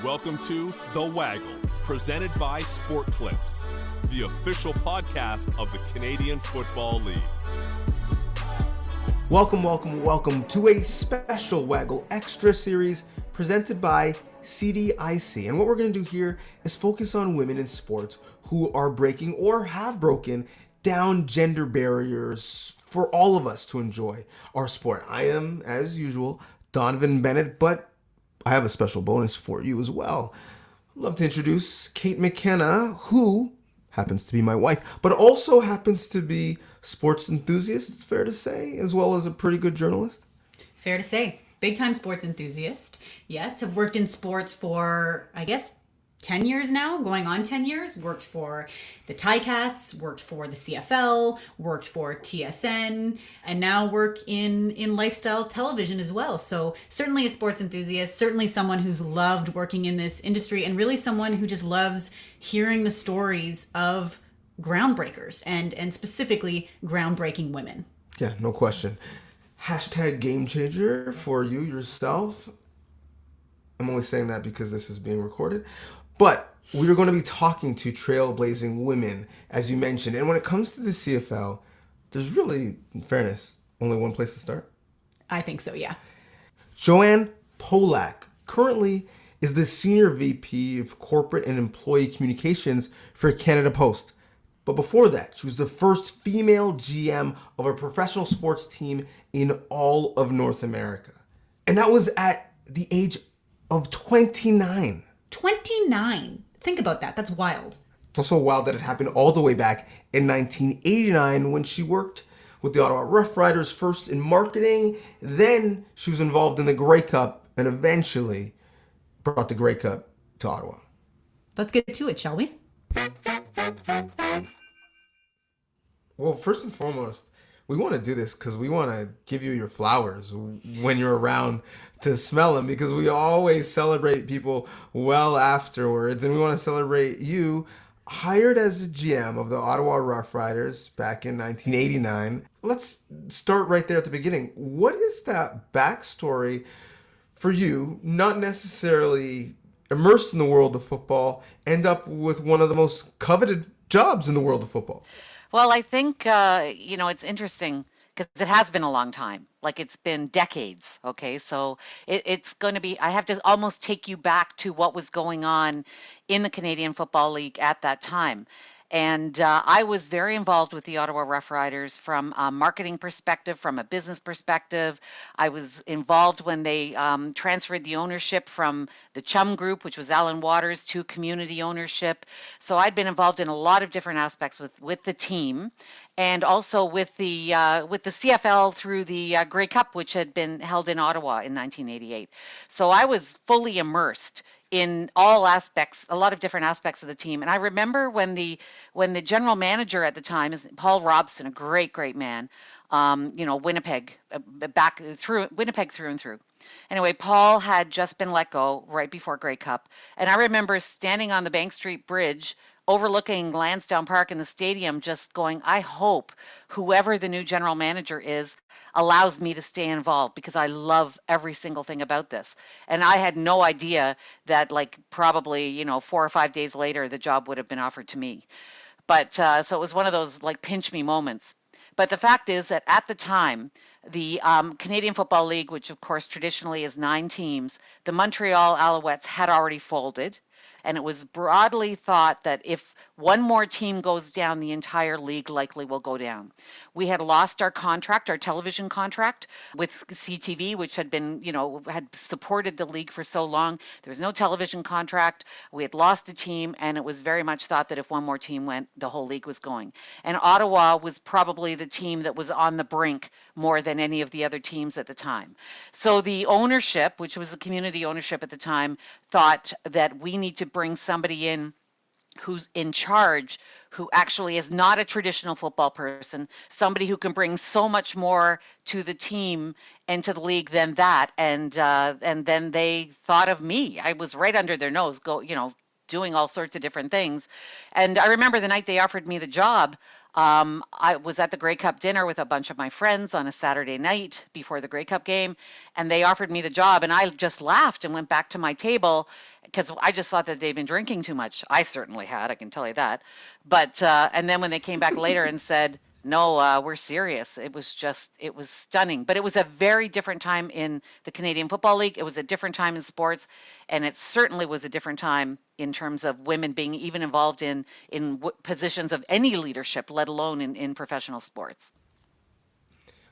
Welcome to The Waggle, presented by Sport Clips, the official podcast of the Canadian Football League. Welcome to a special Waggle Extra series presented by CDIC. And what we're going to do here is focus on women in sports who are breaking or have broken down gender barriers for all of us to enjoy our sport. I am, as usual, Donovan Bennett, but I have a special bonus for you as well. I'd love to introduce Kate McKenna, who happens to be my wife, but also happens to be sports enthusiast, it's fair to say, as well as a pretty good journalist. Fair to say. Big time sports enthusiast. Yes, have worked in sports for, 10 years now, going on 10 years. Worked for the Ticats, worked for the CFL, worked for TSN, and now work in lifestyle television as well. So certainly a sports enthusiast, certainly someone who's loved working in this industry, and really someone who just loves hearing the stories of groundbreakers and specifically groundbreaking women. Yeah, no question. Hashtag game changer for you yourself. I'm only saying that because this is being recorded. But we're going to be talking to trailblazing women, as you mentioned. And when it comes to the CFL, there's really, in fairness, only one place to start. I think so, yeah. Joanne Polak currently is the Senior VP of Corporate and Employee Communications for Canada Post. But before that, she was the first female GM of a professional sports team in all of North America. And that was at the age of 29. 29. Think about that. That's wild. It's also wild that it happened all the way back in 1989 when she worked with the Ottawa Rough Riders, first in marketing. Then she was involved in the Grey Cup and eventually brought the Grey Cup to Ottawa. Let's get to it, shall we? Well, first and foremost, we want to do this because we want to give you your flowers when you're around to smell them, because we always celebrate people well afterwards, and we want to celebrate you, hired as a GM of the Ottawa Rough Riders back in 1989. Let's start right there at the beginning. What is that backstory for you, not necessarily immersed in the world of football, end up with one of the most coveted jobs in the world of football? Well, I think, it's interesting because it has been a long time. Like, it's been decades. Okay. So it's going to be, I have to almost take you back to what was going on in the Canadian Football League at that time. And I was very involved with the Ottawa Rough Riders from a marketing perspective, from a business perspective. I was involved when they transferred the ownership from the Chum Group, which was Alan Waters, to community ownership. So I'd been involved in a lot of different aspects with the team, and also with the CFL through the Grey Cup, which had been held in Ottawa in 1988. So I was fully immersed in all aspects, a lot of different aspects of the team. And I remember when the general manager at the time is Paul Robson, a great man, Winnipeg, Winnipeg through and through. Anyway, Paul had just been let go right before Grey Cup. And I remember standing on the Bank Street Bridge overlooking Lansdowne Park in the stadium, just going, I hope whoever the new general manager is allows me to stay involved, because I love every single thing about this. And I had no idea that, probably, 4 or 5 days later, the job would have been offered to me. But so it was one of those pinch me moments. But the fact is that at the time, the Canadian Football League, which of course traditionally is 9 teams, the Montreal Alouettes had already folded. And it was broadly thought that if one more team goes down, the entire league likely will go down. We had lost our contract, our television contract with CTV, which had been, had supported the league for so long. There was no television contract. We had lost a team, and it was very much thought that if one more team went, the whole league was going. And Ottawa was probably the team that was on the brink more than any of the other teams at the time. So the ownership, which was a community ownership at the time, thought that we need to bring somebody in who's in charge, who actually is not a traditional football person, somebody who can bring so much more to the team and to the league than that. And then they thought of me. I was right under their nose, doing all sorts of different things. And I remember the night they offered me the job, I was at the Grey Cup dinner with a bunch of my friends on a Saturday night before the Grey Cup game, and they offered me the job, and I just laughed and went back to my table because I just thought that they'd been drinking too much. I certainly had, I can tell you that. But and then when they came back later and said, no, we're serious, it was stunning. But it was a very different time in the Canadian Football League. It was a different time in sports, and it certainly was a different time in terms of women being even involved in positions of any leadership, let alone in professional sports.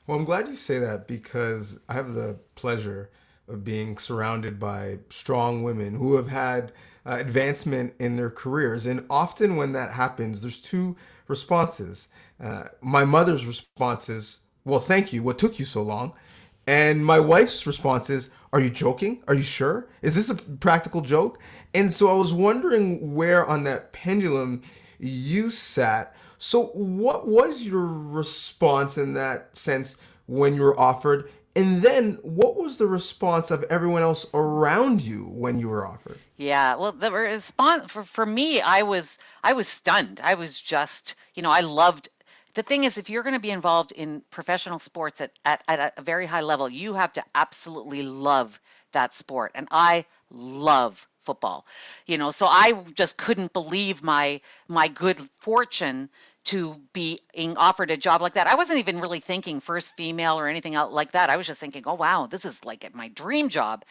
Well, I'm glad you say that because I have the pleasure of being surrounded by strong women who have had advancement in their careers. And often when that happens, there's two responses. My mother's response is, well, thank you. What took you so long? And my wife's response is, are you joking? Are you sure? Is this a practical joke? And so I was wondering where on that pendulum you sat. So what was your response in that sense when you were offered? And then what was the response of everyone else around you when you were offered? Yeah, well, the response for me, I was stunned. I was just, I loved. The thing is, if you're going to be involved in professional sports at a very high level, you have to absolutely love that sport. And I love football, so I just couldn't believe my good fortune to be being offered a job like that. I wasn't even really thinking first female or anything else like that. I was just thinking, oh, wow, this is like my dream job.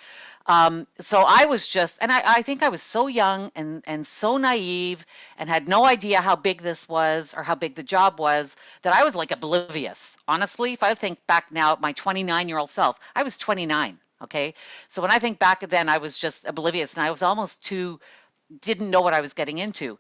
So I was just, and I think I was so young and so naive and had no idea how big this was or how big the job was that I was like oblivious. Honestly, if I think back now at my 29-year-old self, I was 29. Okay. So when I think back then, I was just oblivious and I was almost didn't know what I was getting into.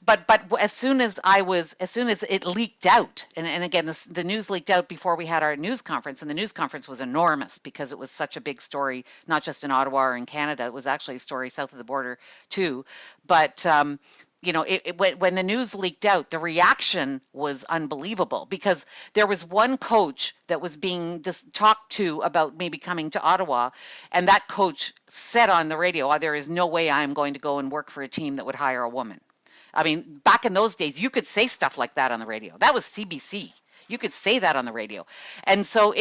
But as soon as it leaked out, and again, the news leaked out before we had our news conference, and the news conference was enormous because it was such a big story, not just in Ottawa or in Canada. It was actually a story south of the border too. But when the news leaked out, the reaction was unbelievable because there was one coach that was being talked to about maybe coming to Ottawa, and that coach said on the radio, "Oh, there is no way I am going to go and work for a team that would hire a woman." I mean, back in those days, you could say stuff like that on the radio. That was CBC. You could say that on the radio. And so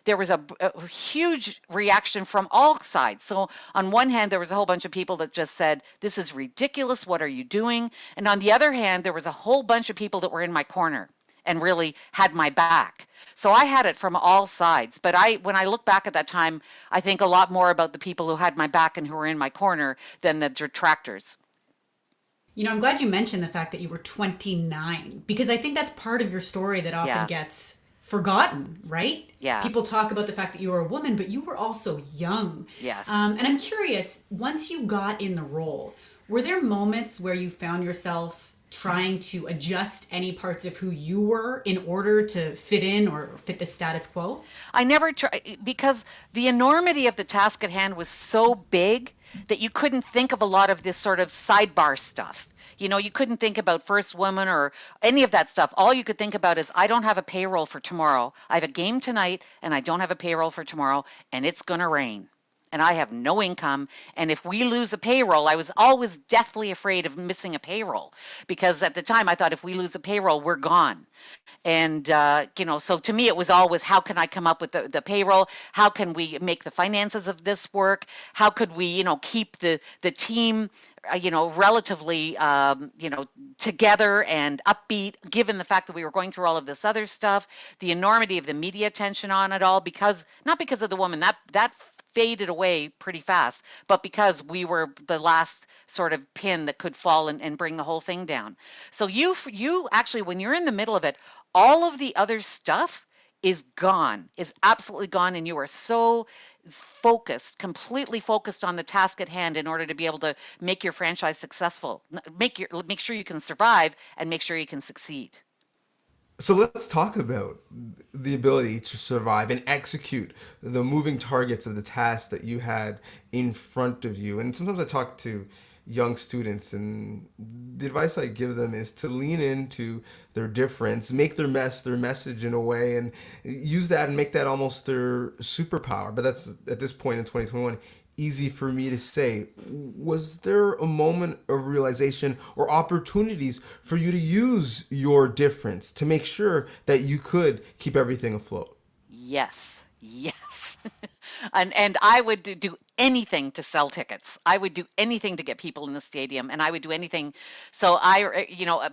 there was a huge reaction from all sides. So on one hand, there was a whole bunch of people that just said, this is ridiculous. What are you doing? And on the other hand, there was a whole bunch of people that were in my corner and really had my back. So I had it from all sides. But when I look back at that time, I think a lot more about the people who had my back and who were in my corner than the detractors. I'm glad you mentioned the fact that you were 29, because I think that's part of your story that often gets forgotten, right? Yeah. People talk about the fact that you were a woman, but you were also young. Yes. And I'm curious, once you got in the role, were there moments where you found yourself trying to adjust any parts of who you were in order to fit in or fit the status quo? I never tried because the enormity of the task at hand was so big that you couldn't think of a lot of this sort of sidebar stuff. You couldn't think about first woman or any of that stuff. All you could think about is, I don't have a payroll for tomorrow. I have a game tonight and I don't have a payroll for tomorrow, and it's going to rain. And I have no income. And if we lose a payroll, I was always deathly afraid of missing a payroll because at the time I thought if we lose a payroll, we're gone. And, so to me, it was always, how can I come up with the payroll? How can we make the finances of this work? How could we, keep the team, relatively, together and upbeat, given the fact that we were going through all of this other stuff, the enormity of the media attention on it all, not because of the woman, that faded away pretty fast, but because we were the last sort of pin that could fall and bring the whole thing down. So you actually, when you're in the middle of it, all of the other stuff is absolutely gone, and you are so focused, completely focused on the task at hand in order to be able to make your franchise successful, make sure you can survive and make sure you can succeed. So let's talk about the ability to survive and execute the moving targets of the task that you had in front of you. And sometimes I talk to young students, and the advice I give them is to lean into their difference, make their message in a way, and use that and make that almost their superpower. But that's, at this point in 2021, easy for me to say. Was there a moment of realization or opportunities for you to use your difference to make sure that you could keep everything afloat? Yes. And I would do anything to sell tickets. I would do anything to get people in the stadium, and I would do anything. So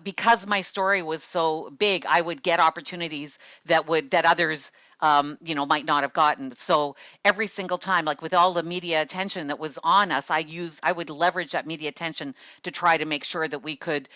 because my story was so big, I would get opportunities that others might not have gotten. So every single time, like with all the media attention that was on us, I would leverage that media attention to try to make sure that we could,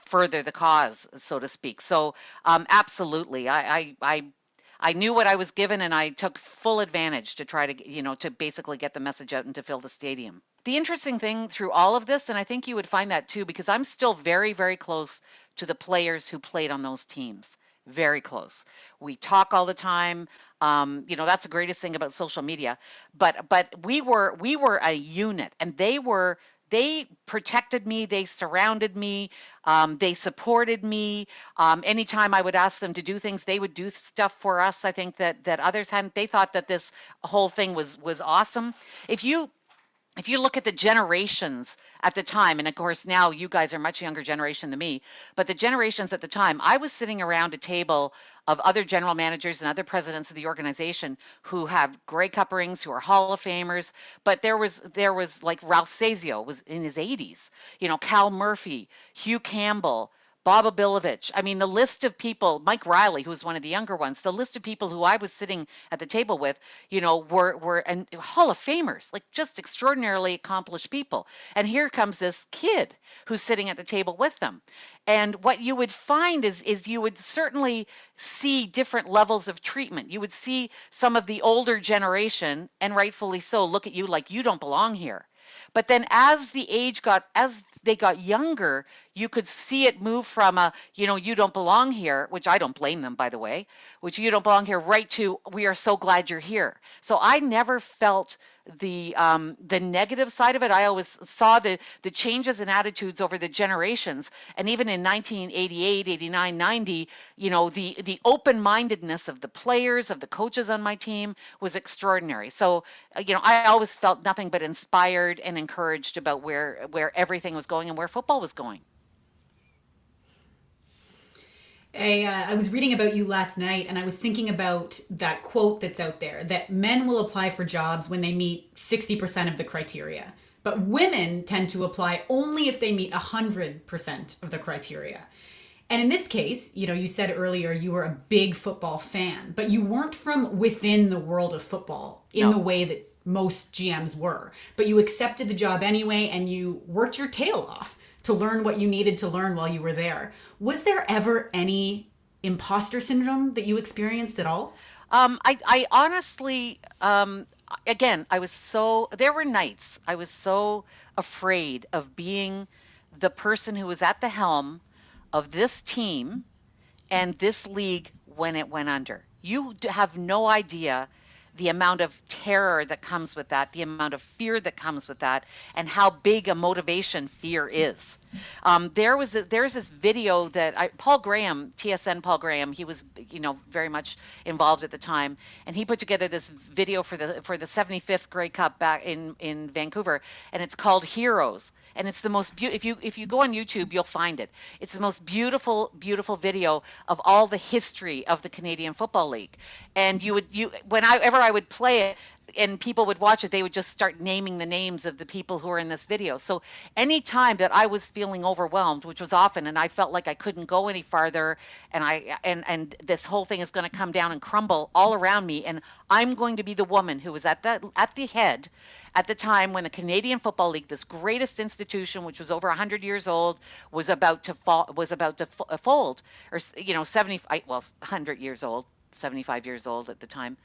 further the cause, so to speak. So absolutely, I knew what I was given, and I took full advantage to try to, to basically get the message out and to fill the stadium. The interesting thing through all of this, and I think you would find that too, because I'm still very, very close to the players who played on those teams. Very close. We talk all the time. That's the greatest thing about social media. But we were a unit, and they protected me, they surrounded me, they supported me. Anytime I would ask them to do things, they would do stuff for us. I think that others hadn't. They thought that this whole thing was awesome. If you look at the generations at the time, and of course now you guys are a much younger generation than me, but the generations at the time, I was sitting around a table of other general managers and other presidents of the organization who have Grey Cup rings, who are Hall of Famers. But there was like Ralph Sazio was in his 80s, Cal Murphy, Hugh Campbell, Bob Abilovich. I mean, the list of people, Mike Riley, who was one of the younger ones, the list of people who I was sitting at the table with, were and Hall of Famers, like just extraordinarily accomplished people. And here comes this kid who's sitting at the table with them. And what you would find is you would certainly see different levels of treatment. You would see some of the older generation, and rightfully so, look at you like you don't belong here. But then as they got younger, you could see it move from you don't belong here, which I don't blame them, by the way, which you don't belong here, right to, we are so glad you're here. So I never felt the negative side of it. I always saw the changes in attitudes over the generations. And even in 1988, 89, 90, the open-mindedness of the players, of the coaches on my team was extraordinary. So, I always felt nothing but inspired and encouraged about where everything was going and where football was going. I was reading about you last night, and I was thinking about that quote that's out there, that men will apply for jobs when they meet 60% of the criteria, but women tend to apply only if they meet 100% of the criteria. And in this case, you said earlier you were a big football fan, but you weren't from within the world of football in the way that most GMs were. But you accepted the job anyway, and you worked your tail off to learn what you needed to learn while you were there. Was there ever any imposter syndrome that you experienced at all? I honestly, again, there were nights I was so afraid of being the person who was at the helm of this team and this league when it went under. You have no idea the amount of terror that comes with that, the amount of fear that comes with that, and how big a motivation fear is. There's this video that Paul Graham, TSN Paul Graham, he was very much involved at the time, and he put together this video for the 75th Grey Cup back in Vancouver, and it's called Heroes. And it's the most beautiful. If you go on YouTube, you'll find it. It's the most beautiful video of all the history of the Canadian Football League. And whenever I would play it and people would watch it, they would just start naming the names of the people who are in this video. So anytime that I was feeling overwhelmed, which was often, and I felt like I couldn't go any farther, and this whole thing is going to come down and crumble all around me, and I'm going to be the woman who was at the head at the time when the Canadian Football League, this greatest institution, which was over 100 years old, was about to fold, or 100 years old, 75 years old at the time.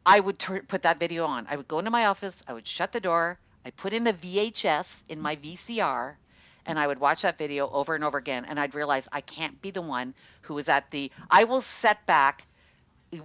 I would put that video on. I would go into my office, I would shut the door, I'd put in the VHS in my VCR, and I would watch that video over and over again, and I'd realize I can't be the one who is I will set back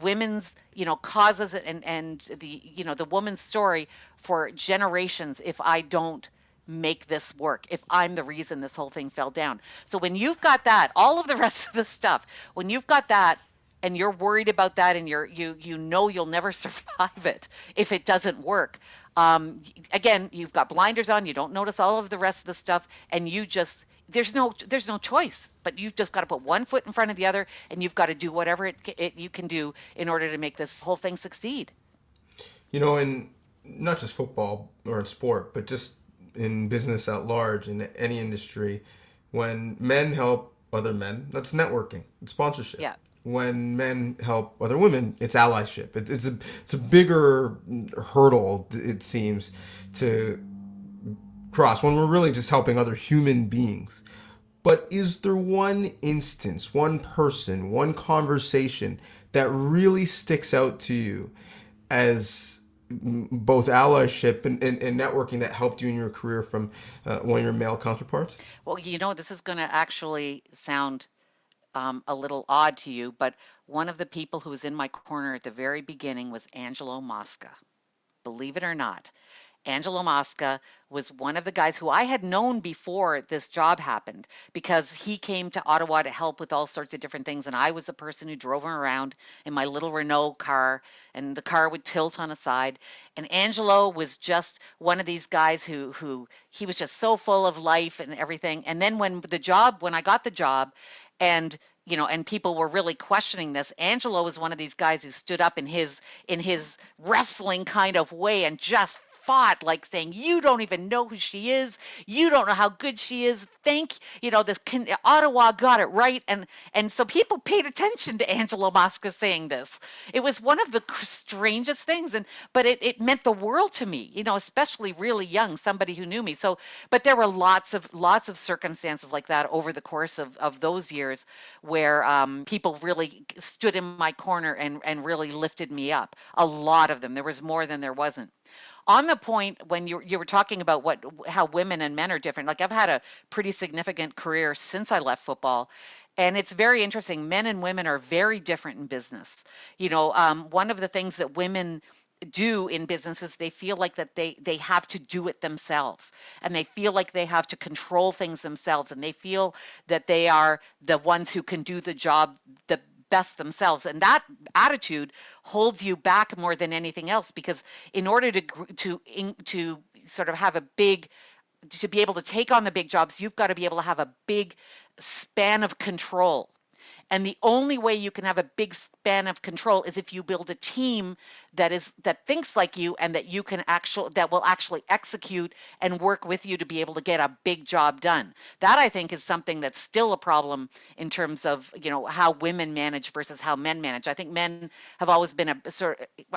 women's, causes and the woman's story for generations if I don't make this work, if I'm the reason this whole thing fell down. So when you've got that, all of the rest of the stuff, when you've got that, and you're worried about that, and you'll never survive it if it doesn't work. Again, you've got blinders on, you don't notice all of the rest of the stuff, and there's no choice, but you've just got to put one foot in front of the other, and you've got to do whatever you can do in order to make this whole thing succeed. in not just football or in sport, but just in business at large, in any industry, when men help other men, that's networking, it's sponsorship. Yeah. When men help other women, it's allyship. It's a bigger hurdle, it seems, to cross when we're really just helping other human beings. But is there one instance, one person, one conversation that really sticks out to you as both allyship and networking that helped you in your career from one of your male counterparts? Well, this is going to actually sound a little odd to you, but one of the people who was in my corner at the very beginning was Angelo Mosca. Believe it or not. Angelo Mosca was one of the guys who I had known before this job happened, because he came to Ottawa to help with all sorts of different things. And I was the person who drove him around in my little Renault car, and the car would tilt on a side. And Angelo was just one of these guys who he was just so full of life and everything. And then when I got the job, and and people were really questioning this, Angelo was one of these guys who stood up in his wrestling kind of way and just fought, like saying, "You don't even know who she is. You don't know how good she is. Ottawa got it right." And so people paid attention to Angelo Mosca saying this. It was one of the strangest things, but it meant the world to me, especially really young, somebody who knew me. So, but there were lots of circumstances like that over the course of those years where people really stood in my corner and really lifted me up. A lot of them. There was more than there wasn't. On the point when you were talking about how women and men are different, like I've had a pretty significant career since I left football, and it's very interesting. Men and women are very different in business. One of the things that women do in businesses, they feel like that they have to do it themselves, and they feel like they have to control things themselves, and they feel that they are the ones who can do the job the best themselves. And that attitude holds you back more than anything else, because in order to sort of have to be able to take on the big jobs, you've got to be able to have a big span of control. And the only way you can have a big span of control is if you build a team that thinks like you, and that will actually execute and work with you to be able to get a big job done. That, I think, is something that's still a problem in terms of how women manage versus how men manage. I think men have always been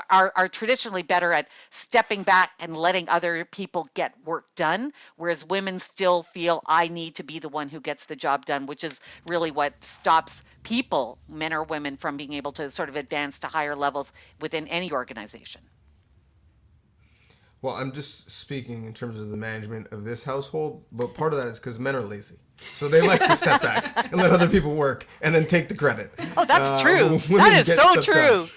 are traditionally better at stepping back and letting other people get work done, whereas women still feel, I need to be the one who gets the job done, which is really what stops people, men or women, from being able to sort of advance to higher levels within any organization. Well, I'm just speaking in terms of the management of this household, but part of that is because men are lazy. So they like to step back and let other people work and then take the credit. Oh, that's true. That is so true.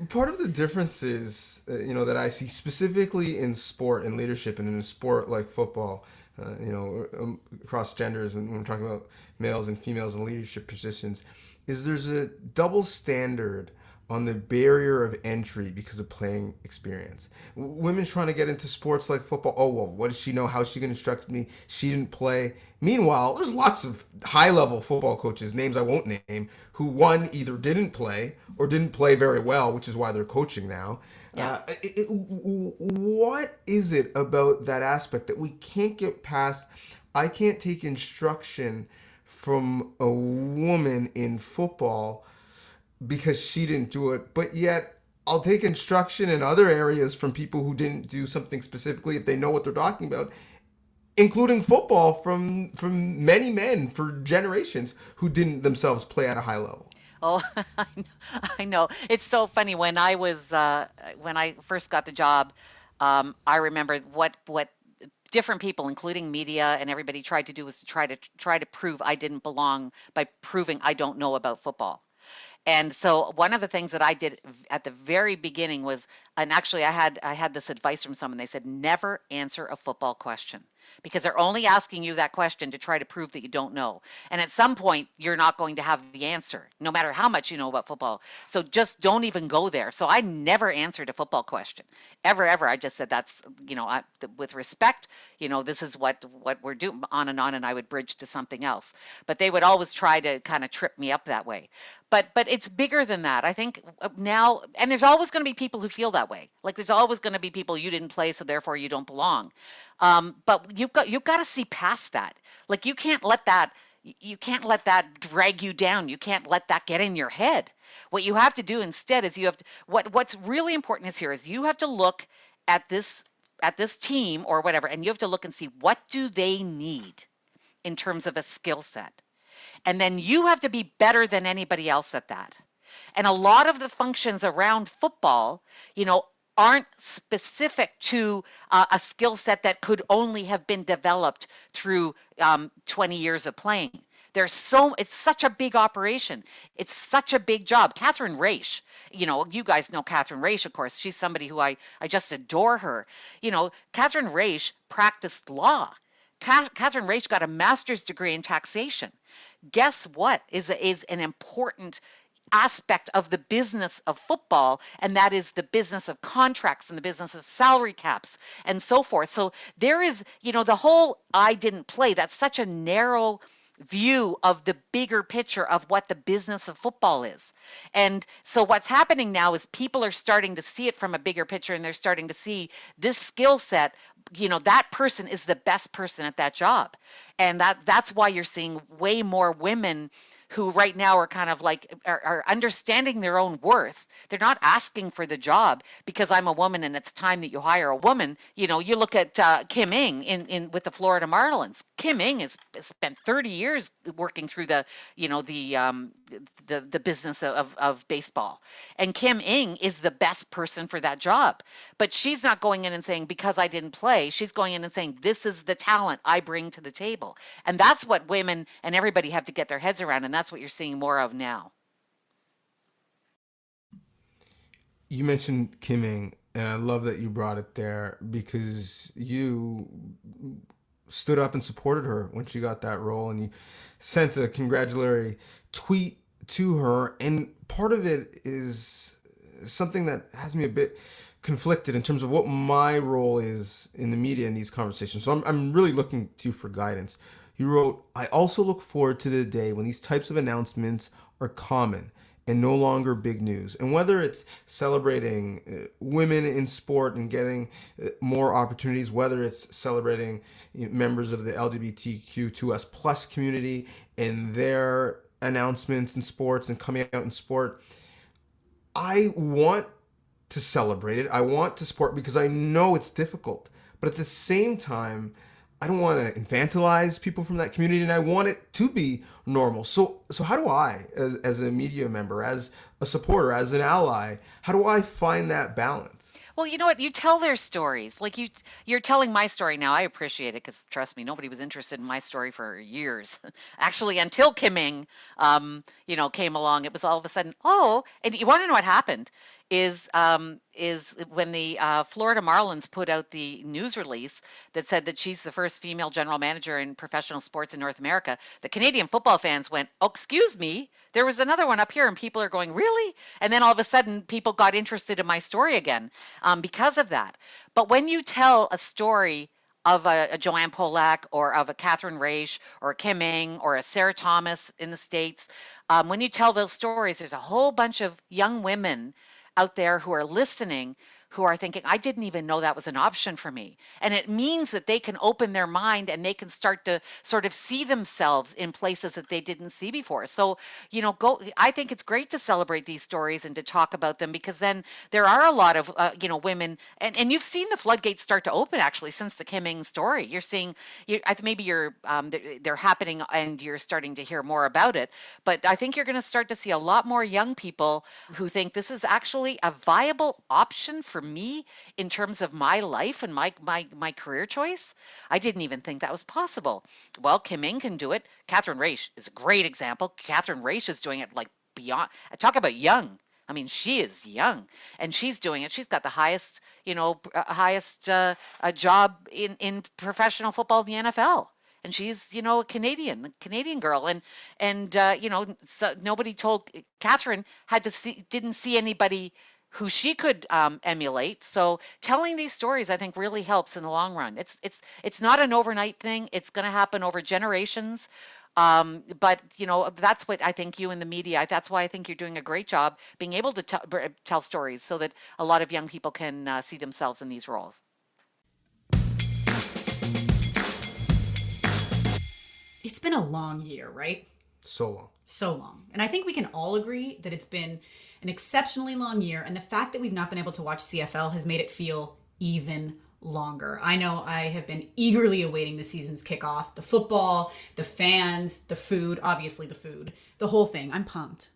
Part of the differences, that I see specifically in sport and leadership, and in a sport like football, across genders, and when we're talking about males and females in leadership positions, is there's a double standard on the barrier of entry because of playing experience. Women trying to get into sports like football, oh, well, what does she know? How's she going to instruct me? She didn't play. Meanwhile, there's lots of high-level football coaches, names I won't name, who, one, either didn't play or didn't play very well, which is why they're coaching now. Yeah. What is it about that aspect that we can't get past? I can't take instruction from a woman in football because she didn't do it, but yet I'll take instruction in other areas from people who didn't do something specifically if they know what they're talking about, including football, from many men for generations who didn't themselves play at a high level. Oh, I know. It's so funny. When I first got the job, I remember what different people, including media and everybody, tried to do was to try to prove I didn't belong by proving I don't know about football. And so one of the things that I did at the very beginning was, and actually I had this advice from someone. They said, never answer a football question. because they're only asking you that question to try to prove that you don't know. And at some point, you're not going to have the answer, no matter how much you know about football. So just don't even go there. So I never answered a football question, ever. I just said, that's, with respect, this is what we're doing, on, and I would bridge to something else. But they would always try to kind of trip me up that way. But it's bigger than that. I think now, and there's always going to be people who feel that way. Like there's always going to be people, you didn't play, so therefore you don't belong. But you've got to see past that. Like you can't let that drag you down. You can't let that get in your head. What you have to do instead is what's really important is you have to look at this team or whatever, and you have to look and see, what do they need in terms of a skill set? And then you have to be better than anybody else at that. And a lot of the functions around football, aren't specific to a skill set that could only have been developed through 20 years of playing. It's such a big operation. It's such a big job. Catherine Raish, you guys know Catherine Raish, of course. She's somebody who I just adore her. Catherine Raish practiced law. Catherine Raish got a master's degree in taxation. Guess what is an important aspect of the business of football, and that is the business of contracts and the business of salary caps and so forth. So there is, the whole I didn't play, that's such a narrow view of the bigger picture of what the business of football is. And so what's happening now is people are starting to see it from a bigger picture, and they're starting to see this skill set, that person is the best person at that job. And that's why you're seeing way more women who right now are kind of like are understanding their own worth. They're not asking for the job because I'm a woman and it's time that you hire a woman. You look at Kim Ng in with the Florida Marlins. Kim Ng has spent 30 years working through the business of baseball, and Kim Ng is the best person for that job. But she's not going in and saying, because I didn't play, she's going in and saying, this is the talent I bring to the table. And that's what women and everybody have to get their heads around, and that's what you're seeing more of now. You mentioned Kim Ng, and I love that you brought it there because you stood up and supported her when she got that role, and you sent a congratulatory tweet to her. And part of it is something that has me a bit conflicted in terms of what my role is in the media in these conversations. So I'm really looking to you for guidance. You wrote, I also look forward to the day when these types of announcements are common and no longer big news. And whether it's celebrating women in sport and getting more opportunities, whether it's celebrating members of the LGBTQ2S plus community and their announcements in sports and coming out in sport, I want to celebrate it. I want to support because I know it's difficult. But at the same time, I don't want to infantilize people from that community, and I want it to be normal. So how do I, as a media member, as a supporter, as an ally, how do I find that balance? Well, you know what? You tell their stories. Like you're telling my story now. I appreciate it because, trust me, nobody was interested in my story for years. Actually, until Kim Ng, came along, it was all of a sudden, oh, and you want to know what happened? Is when the Florida Marlins put out the news release that said that she's the first female general manager in professional sports in North America, the Canadian football fans went, oh, excuse me, there was another one up here, and people are going, really? And then all of a sudden, people got interested in my story again because of that. But when you tell a story of a Joanne Polak or of a Catherine Raish or a Kim Ng or a Sarah Thomas in the States, when you tell those stories, there's a whole bunch of young women out there who are listening, who are thinking, I didn't even know that was an option for me. And it means that they can open their mind and they can start to sort of see themselves in places that they didn't see before. So, I think it's great to celebrate these stories and to talk about them, because then there are a lot of, women, and you've seen the floodgates start to open actually since the Kim Ng story. You're seeing, they're happening and you're starting to hear more about it. But I think you're going to start to see a lot more young people who think this is actually a viable option for me in terms of my life and my career choice. I didn't even think that was possible. Well, Kim Ng can do it. Catherine Raish is a great example. Catherine Raish is doing it like beyond. Talk about young. I mean, she is young and she's doing it. She's got the highest, highest job in professional football in the NFL. And she's, a Canadian girl. And so nobody told Catherine didn't see anybody who she could emulate. So telling these stories, I think, really helps in the long run. It's not an overnight thing. It's going to happen over generations. But that's what I think you in the media. That's why I think you're doing a great job being able to tell stories so that a lot of young people can see themselves in these roles. It's been a long year, right? So long. So long. And I think we can all agree that it's been an exceptionally long year. And the fact that we've not been able to watch CFL has made it feel even longer. I know I have been eagerly awaiting the season's kickoff, the football, the fans, the food, obviously the food, the whole thing. I'm pumped.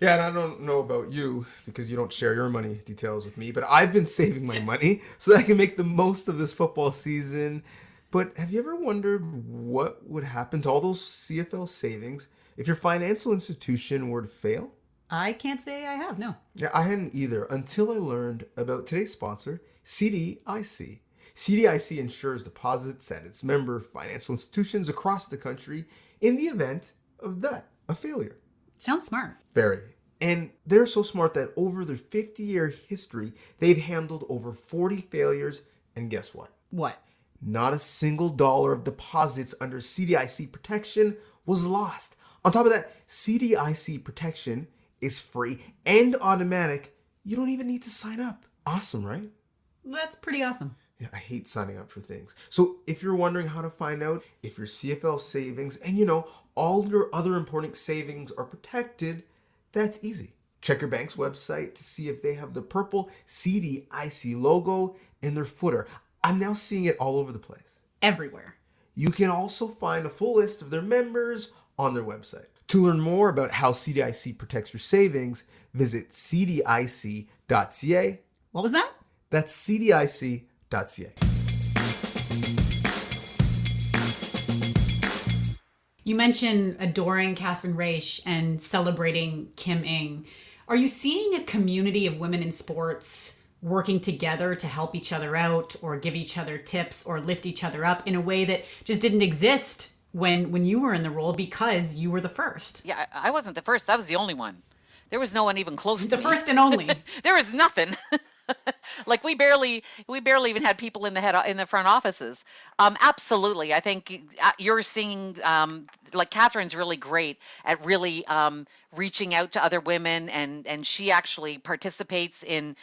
Yeah, and I don't know about you because you don't share your money details with me, but I've been saving my money so that I can make the most of this football season. But have you ever wondered what would happen to all those CFL savings if your financial institution were to fail? I can't say I have, no. Yeah, I hadn't either until I learned about today's sponsor, CDIC. CDIC insures deposits at its member financial institutions across the country in the event of a failure. Sounds smart. Very. And they're so smart that over their 50-year history, they've handled over 40 failures. And guess what? What? Not a single dollar of deposits under CDIC protection was lost. On top of that, CDIC protection is free and automatic. You don't even need to sign up. Awesome, right? That's pretty awesome. Yeah, I hate signing up for things. So if you're wondering how to find out if your CFL savings and all your other important savings are protected, that's easy. Check your bank's website to see if they have the purple CDIC logo in their footer. I'm now seeing it all over the place. Everywhere. You can also find a full list of their members on their website. To learn more about how CDIC protects your savings, visit cdic.ca. What was that? That's cdic.ca. You mentioned adoring Catherine Raish and celebrating Kim Ng. Are you seeing a community of women in sports working together to help each other out or give each other tips or lift each other up in a way that just didn't exist when you were in the role because you were the first? Yeah, I wasn't the first. I was the only one. There was no one even close to The me. first and only. There was nothing. Like we barely even had people in the front offices. Absolutely, I think you're seeing like Catherine's really great at really reaching out to other women, and she actually participates in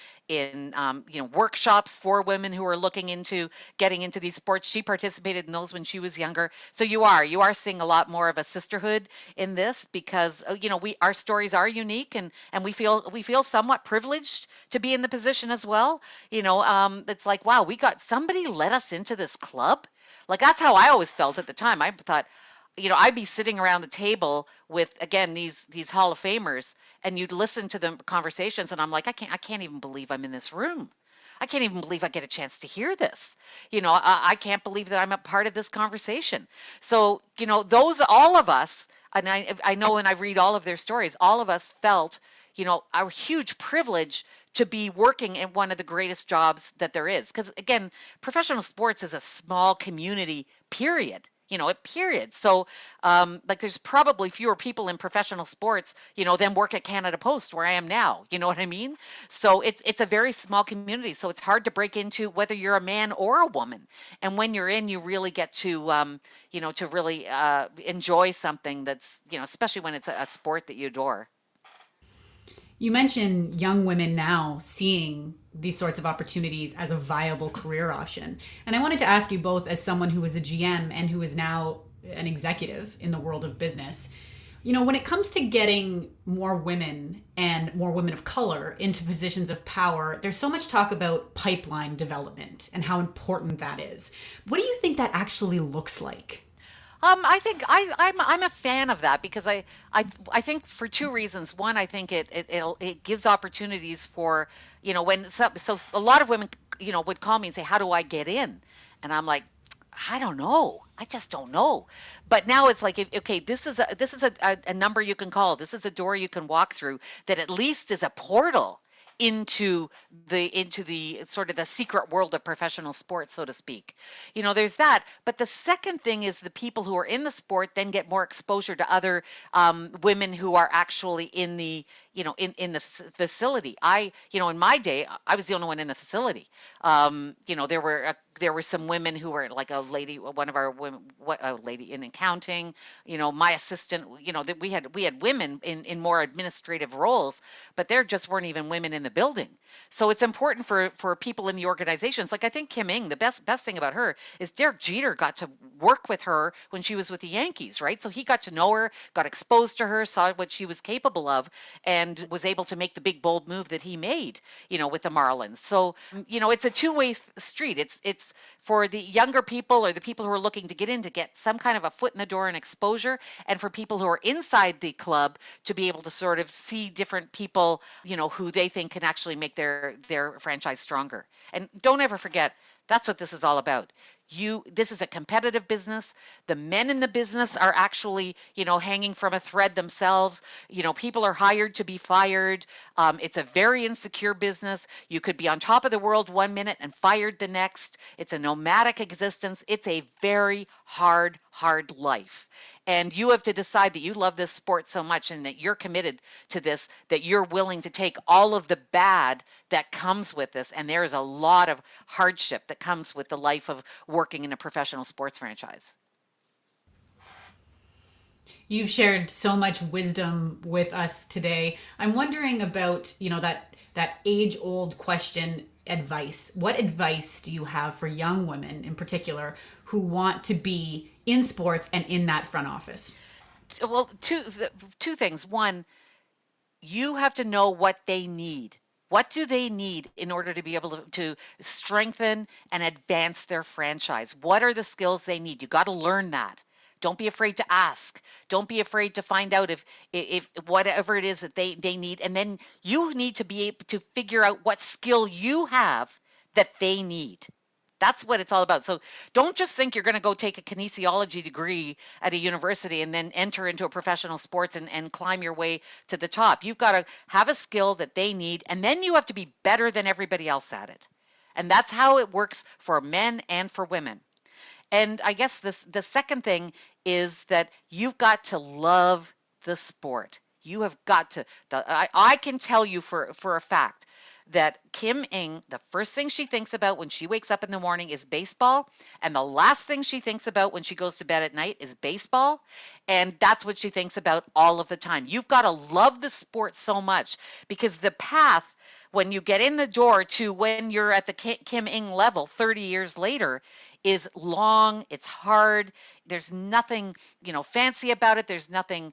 workshops for women who are looking into getting into these sports. She participated in those when she was younger. So you are seeing a lot more of a sisterhood in this because our stories are unique and we feel somewhat privileged to be in the position as well. It's like, wow, somebody let us into this club. Like that's how I always felt at the time. I thought, I'd be sitting around the table with, again, these Hall of Famers, and you'd listen to the conversations, and I'm like, I can't even believe I'm in this room. I can't even believe I get a chance to hear this. I can't believe that I'm a part of this conversation. So, all of us, and I know when I read all of their stories, all of us felt, a huge privilege to be working in one of the greatest jobs that there is. Because again, professional sports is a small community, period. Period. So, there's probably fewer people in professional sports, than work at Canada Post where I am now. You know what I mean? So it's a very small community. So it's hard to break into whether you're a man or a woman. And when you're in, you really get to, to really enjoy something that's, especially when it's a sport that you adore. You mentioned young women now seeing these sorts of opportunities as a viable career option. And I wanted to ask you both, as someone who was a GM and who is now an executive in the world of business, when it comes to getting more women and more women of color into positions of power, there's so much talk about pipeline development and how important that is. What do you think that actually looks like? I think I'm a fan of that because I think for two reasons. One, I think it gives opportunities for, so a lot of women, would call me and say, how do I get in? And I'm like, I don't know. I just don't know. But now it's like, okay, this is a number you can call. This is a door you can walk through that at least is a portal into the sort of the secret world of professional sports, so to speak. There's that. But the second thing is the people who are in the sport then get more exposure to other women who are actually in the in the facility. In my day, I was the only one in the facility. There were some women who were like a lady, one of our women, a lady in accounting, my assistant, that we had women in more administrative roles, but there just weren't even women in the building. So it's important for people in the organizations. Like I think Kim Ng, the best thing about her is Derek Jeter got to work with her when she was with the Yankees, right? So he got to know her, got exposed to her, saw what she was capable of, and was able to make the big bold move that he made, with the Marlins. So, it's a two-way street. It's for the younger people or the people who are looking to get in to get some kind of a foot in the door and exposure, and for people who are inside the club to be able to sort of see different people, who they think can actually make their franchise stronger. And don't ever forget, that's what this is all about. This is a competitive business. The men in the business are actually, hanging from a thread themselves. People are hired to be fired. It's a very insecure business. You could be on top of the world one minute and fired the next. It's a nomadic existence. It's a very hard life. And you have to decide that you love this sport so much and that you're committed to this, that you're willing to take all of the bad that comes with this. And there is a lot of hardship that comes with the life of working in a professional sports franchise. You've shared so much wisdom with us today. I'm wondering about, that age-old question, advice. What advice do you have for young women in particular who want to be in sports and in that front office? Well, two things. One, you have to know what they need. What do they need in order to be able to strengthen and advance their franchise? What are the skills they need? You got to learn that. Don't be afraid to ask. Don't be afraid to find out if whatever it is that they need. And then you need to be able to figure out what skill you have that they need. That's what it's all about. So don't just think you're going to go take a kinesiology degree at a university and then enter into a professional sports and climb your way to the top. You've got to have a skill that they need, and then you have to be better than everybody else at it. And that's how it works for men and for women. And I guess the second thing is that you've got to love the sport. You have got to. I can tell you for a fact that Kim Ng, the first thing she thinks about when she wakes up in the morning is baseball, and the last thing she thinks about when she goes to bed at night is baseball, and that's what she thinks about all of the time. You've got to love the sport so much, because the path when you get in the door to when you're at the Kim Ng level 30 years later is long, it's hard, there's nothing, fancy about it, there's nothing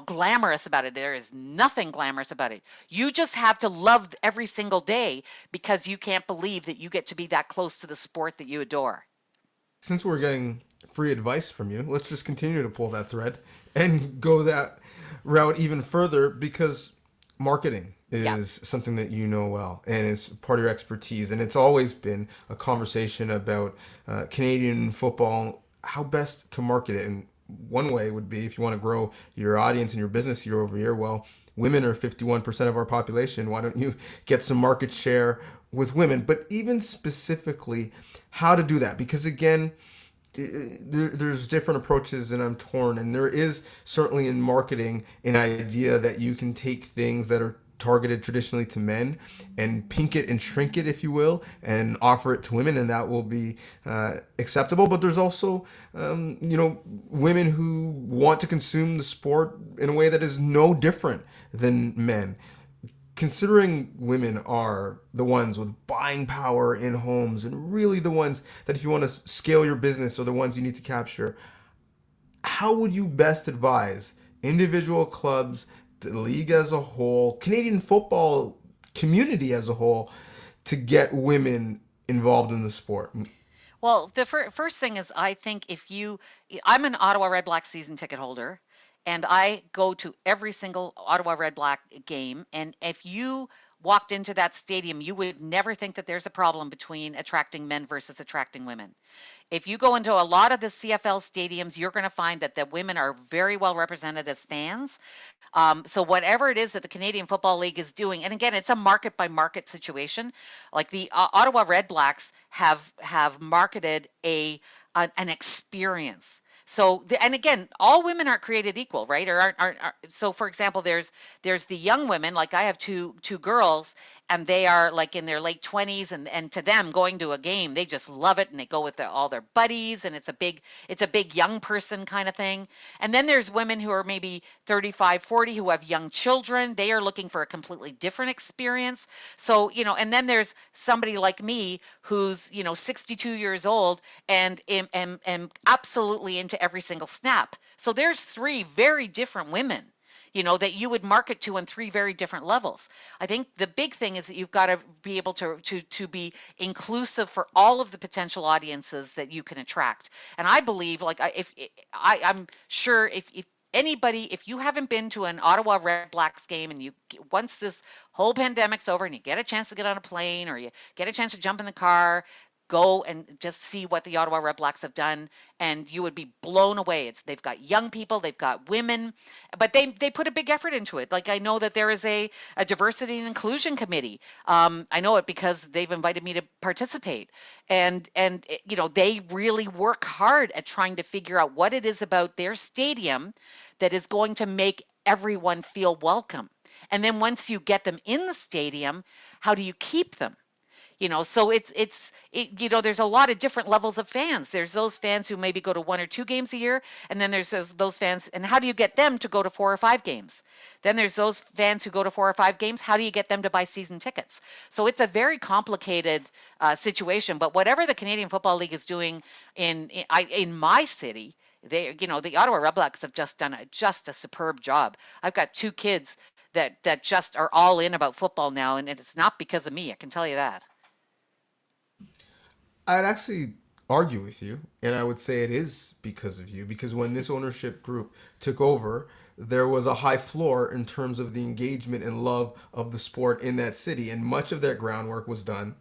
glamorous about it. There is nothing glamorous about it. You just have to love every single day because you can't believe that you get to be that close to the sport that you adore. Since we're getting free advice from you, let's just continue to pull that thread and go that route even further, because marketing is something that you know well and is part of your expertise. And it's always been a conversation about Canadian football, how best to market it. And one way would be, if you want to grow your audience and your business year over year, well, women are 51% of our population. Why don't you get some market share with women? But even specifically, how to do that? Because again, there's different approaches, and I'm torn. And there is certainly in marketing an idea that you can take things that are targeted traditionally to men and pink it and shrink it, if you will, and offer it to women, and that will be acceptable. But there's also women who want to consume the sport in a way that is no different than men. Considering women are the ones with buying power in homes and really the ones that, if you want to scale your business, are the ones you need to capture, how would you best advise individual clubs, the league as a whole, Canadian football community as a whole, to get women involved in the sport? Well, the first thing is, I think I'm an Ottawa Red Black season ticket holder, and I go to every single Ottawa Red Black game. And if you walked into that stadium, you would never think that there's a problem between attracting men versus attracting women. If you go into a lot of the CFL stadiums, you're going to find that the women are very well represented as fans. So whatever it is that the Canadian Football League is doing, and again, it's a market by market situation. Like the Ottawa Red Blacks have marketed an experience. So, and again, all women aren't created equal, right? Or aren't so for example, there's the young women, like I have two girls, and they are like in their late 20s, and to them, going to a game, they just love it, and they go with all their buddies, and it's a big young person kind of thing. And then there's women who are maybe 35, 40, who have young children. They are looking for a completely different experience. So, and then there's somebody like me who's, 62 years old and am absolutely into every single snap. So there's three very different women, that you would market to on three very different levels. I think the big thing is that you've got to be able to be inclusive for all of the potential audiences that you can attract. And I believe, like, I'm sure if anybody, if you haven't been to an Ottawa Red Blacks game, and once this whole pandemic's over and you get a chance to get on a plane or you get a chance to jump in the car, go and just see what the Ottawa Red Blacks have done, and you would be blown away. They've got young people, they've got women, but they put a big effort into it. Like, I know that there is a diversity and inclusion committee. I know it because they've invited me to participate, and they really work hard at trying to figure out what it is about their stadium that is going to make everyone feel welcome. And then once you get them in the stadium, how do you keep them? So there's a lot of different levels of fans. There's those fans who maybe go to 1 or 2 games a year, and then there's those fans, and how do you get them to go to 4 or 5 games? Then there's those fans who go to 4 or 5 games. How do you get them to buy season tickets? So it's a very complicated situation. But whatever the Canadian Football League is doing in my city, the Ottawa Red Blacks have just done a superb job. I've got 2 kids that just are all in about football now, and it's not because of me. I can tell you that. I'd actually argue with you, and I would say it is because of you, because when this ownership group took over, there was a high floor in terms of the engagement and love of the sport in that city, and much of that groundwork was done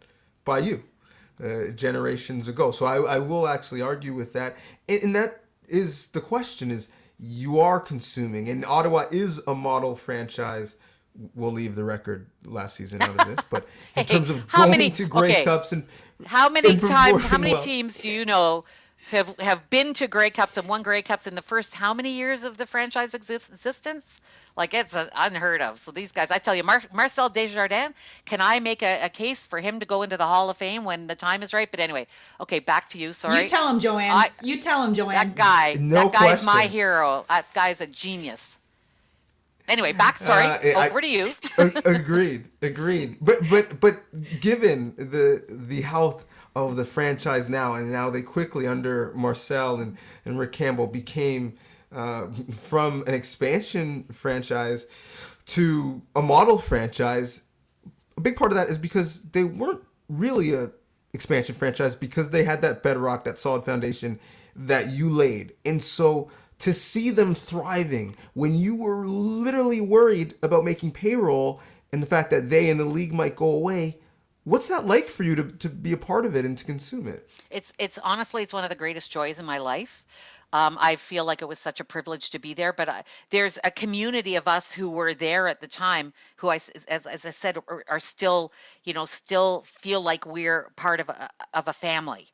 by you generations ago. So I will actually argue with that, and that is the question: is you are consuming, and Ottawa is a model franchise. We'll leave the record last season out of this, but in terms of going to Grey Cups and how many teams do you know have been to Grey Cups and won Grey Cups in the first how many years of the franchise existence? Like, it's unheard of. So these guys, I tell you, Marcel Desjardins, can I make a case for him to go into the Hall of Fame when the time is right? But anyway, okay, back to you. Sorry. You tell him, Joanne. That guy's my hero. That guy's a genius. Anyway, over to you. Agreed. But given the health of the franchise now, and now they quickly, under Marcel and Rick Campbell, became from an expansion franchise to a model franchise. A big part of that is because they weren't really a expansion franchise, because they had that bedrock, that solid foundation that you laid. And so to see them thriving when you were literally worried about making payroll and the fact that they and the league might go away, what's that like for you to be a part of it and to consume it? It's honestly, it's one of the greatest joys in my life. I feel like it was such a privilege to be there, but there's a community of us who were there at the time who, as I said, are still feel like we're part of a family.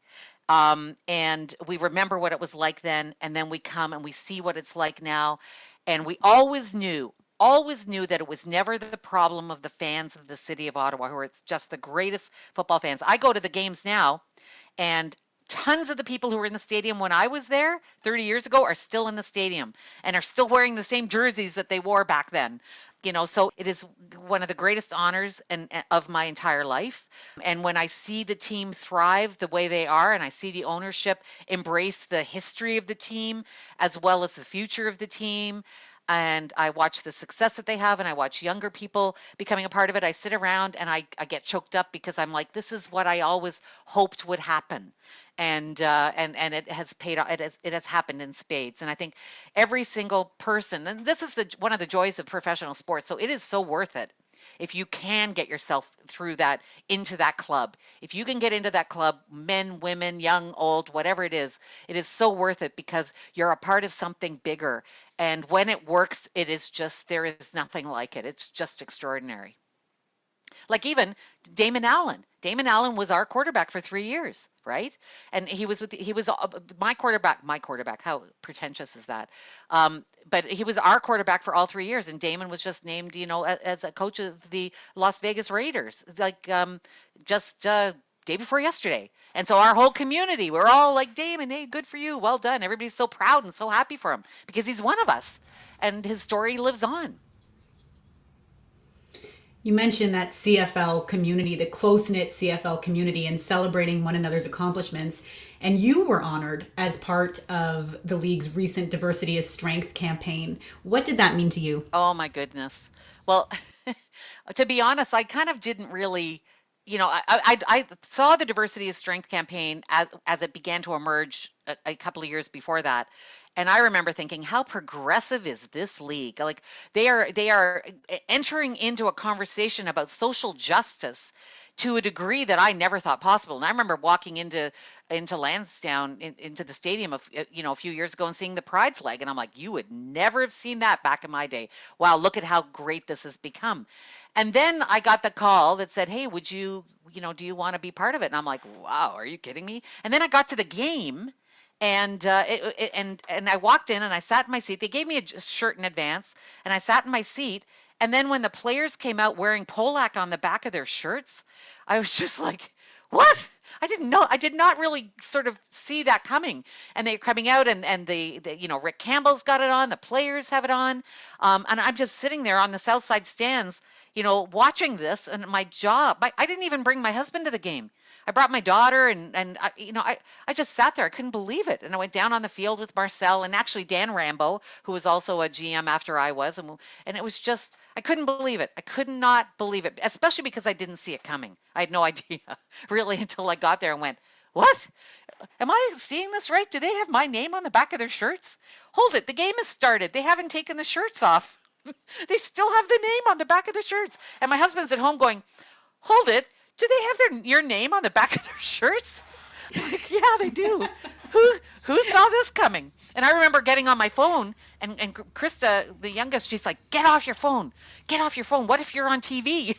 And we remember what it was like then, and then we come and we see what it's like now. And we always knew that it was never the problem of the fans of the city of Ottawa, who are just the greatest football fans. I go to the games now, and tons of the people who were in the stadium when I was there 30 years ago are still in the stadium and are still wearing the same jerseys that they wore back then. So it is one of the greatest honors of my entire life. And when I see the team thrive the way they are, and I see the ownership embrace the history of the team as well as the future of the team, and I watch the success that they have, and I watch younger people becoming a part of it, I sit around and I get choked up, because I'm like, this is what I always hoped would happen. And it has paid off. It has happened in spades. And I think every single person, and this is one of the joys of professional sports, so it is so worth it. if you can get yourself through that, into that club. If you can get into that club, men, women, young, old, whatever it is so worth it because you're a part of something bigger. And when it works, it is just, there is nothing like it. It's just extraordinary. Like even Damon Allen. Damon Allen was our quarterback for 3 years, right? And he was my quarterback. How pretentious is that? But he was our quarterback for all 3 years, and Damon was just named, as a coach of the Las Vegas Raiders, like just day before yesterday. And so our whole community, we're all like, Damon, hey, good for you, well done. Everybody's so proud and so happy for him because he's one of us, and his story lives on. You mentioned that CFL community, the close-knit CFL community, and celebrating one another's accomplishments. And you were honored as part of the league's recent Diversity is Strength campaign. What did that mean to you? Oh, my goodness. Well, to be honest, I kind of didn't really, I saw the Diversity is Strength campaign as it began to emerge a couple of years before that. And I remember thinking, how progressive is this league? Like they are entering into a conversation about social justice to a degree that I never thought possible. And I remember walking into Lansdowne, into the stadium a few years ago and seeing the pride flag. And I'm like, you would never have seen that back in my day. Wow, look at how great this has become. And then I got the call that said, hey, would you, do you want to be part of it? And I'm like, wow, are you kidding me? And then I got to the game. And I walked in and I sat in my seat. They gave me a shirt in advance, and I sat in my seat. And then when the players came out wearing Polak on the back of their shirts, I was just like, what? I didn't know. I did not really sort of see that coming. And they're coming out, and the Rick Campbell's got it on. The players have it on, and I'm just sitting there on the South Side stands, watching this. And my job, I didn't even bring my husband to the game. I brought my daughter, and I just sat there. I couldn't believe it. And I went down on the field with Marcel and actually Dan Rambo, who was also a GM after I was. And it was just, I couldn't believe it. I could not believe it, especially because I didn't see it coming. I had no idea really until I got there and went, what? Am I seeing this right? Do they have my name on the back of their shirts? Hold it. The game has started. They haven't taken the shirts off. They still have the name on the back of the shirts. And my husband's at home going, hold it. Do they have your name on the back of their shirts? I'm like, yeah, they do. Who saw this coming? And I remember getting on my phone, and Krista, the youngest, she's like, get off your phone. Get off your phone. What if you're on TV?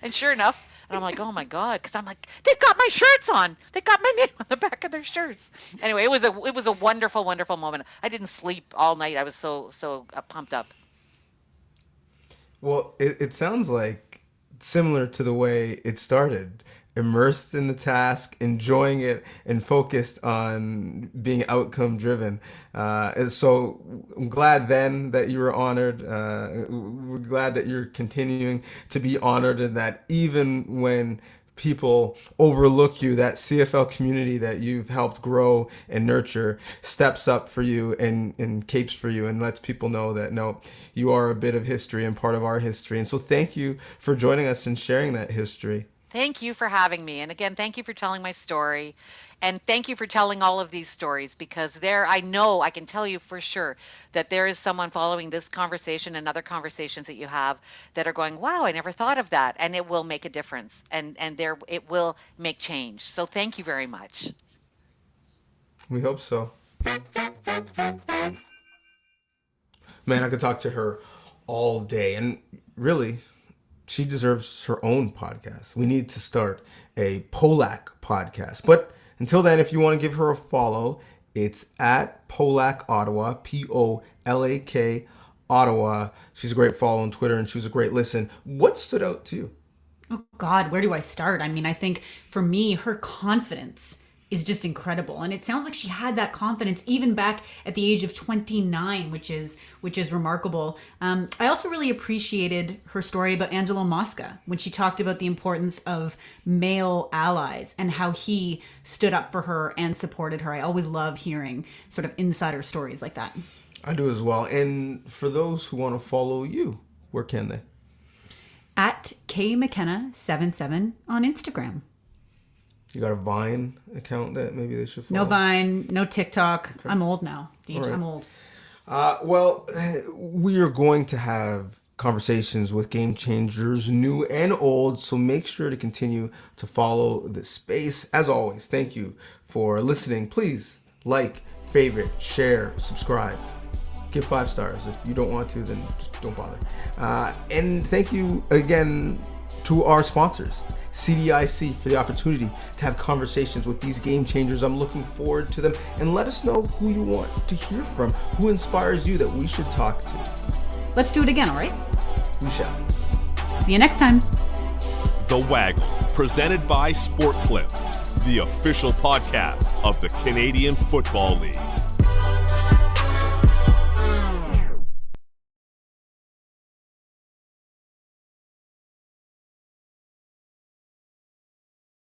And sure enough, and I'm like, oh my God, because I'm like, they've got my shirts on. They've got my name on the back of their shirts. Anyway, it was a wonderful, wonderful moment. I didn't sleep all night. I was so pumped up. Well, it sounds like similar to the way it started, immersed in the task, enjoying it, and focused on being outcome driven. So I'm glad then that you were honored. We're glad that you're continuing to be honored, and that even when people overlook you, that CFL community that you've helped grow and nurture steps up for you and capes for you and lets people know that, no, you are a bit of history and part of our history. And so thank you for joining us and sharing that history. Thank you for having me. And again, thank you for telling my story. And thank you for telling all of these stories, because I know I can tell you for sure that there is someone following this conversation and other conversations that you have that are going, wow, I never thought of that. And it will make a difference, and it will make change. So thank you very much. We hope so. Man, I could talk to her all day, and really, she deserves her own podcast. We need to start a Polak podcast. But until then, if you want to give her a follow, it's at Polak Ottawa, Polak Ottawa. She's a great follow on Twitter, and she was a great listen. What stood out to you? Oh God, where do I start? I mean, I think for me, her confidence is just incredible. And it sounds like she had that confidence even back at the age of 29, which is remarkable. I also really appreciated her story about Angelo Mosca when she talked about the importance of male allies and how he stood up for her and supported her. I always love hearing sort of insider stories like that. I do as well. And for those who want to follow you, where can they? At KMcKenna77 on Instagram. You got a Vine account that maybe they should follow? No Vine, no TikTok. Okay. I'm old now, Deej. Right. I'm old. Well, we are going to have conversations with game changers, new and old. So make sure to continue to follow this space. As always, thank you for listening. Please like, favorite, share, subscribe. Give 5 stars. If you don't want to, then just don't bother. And thank you again to our sponsors, CDIC, for the opportunity to have conversations with these game changers. I'm looking forward to them. And let us know who you want to hear from, who inspires you that we should talk to. Let's do it again, all right? We shall. See you next time. The Waggle, presented by Sport Clips, the official podcast of the Canadian Football League.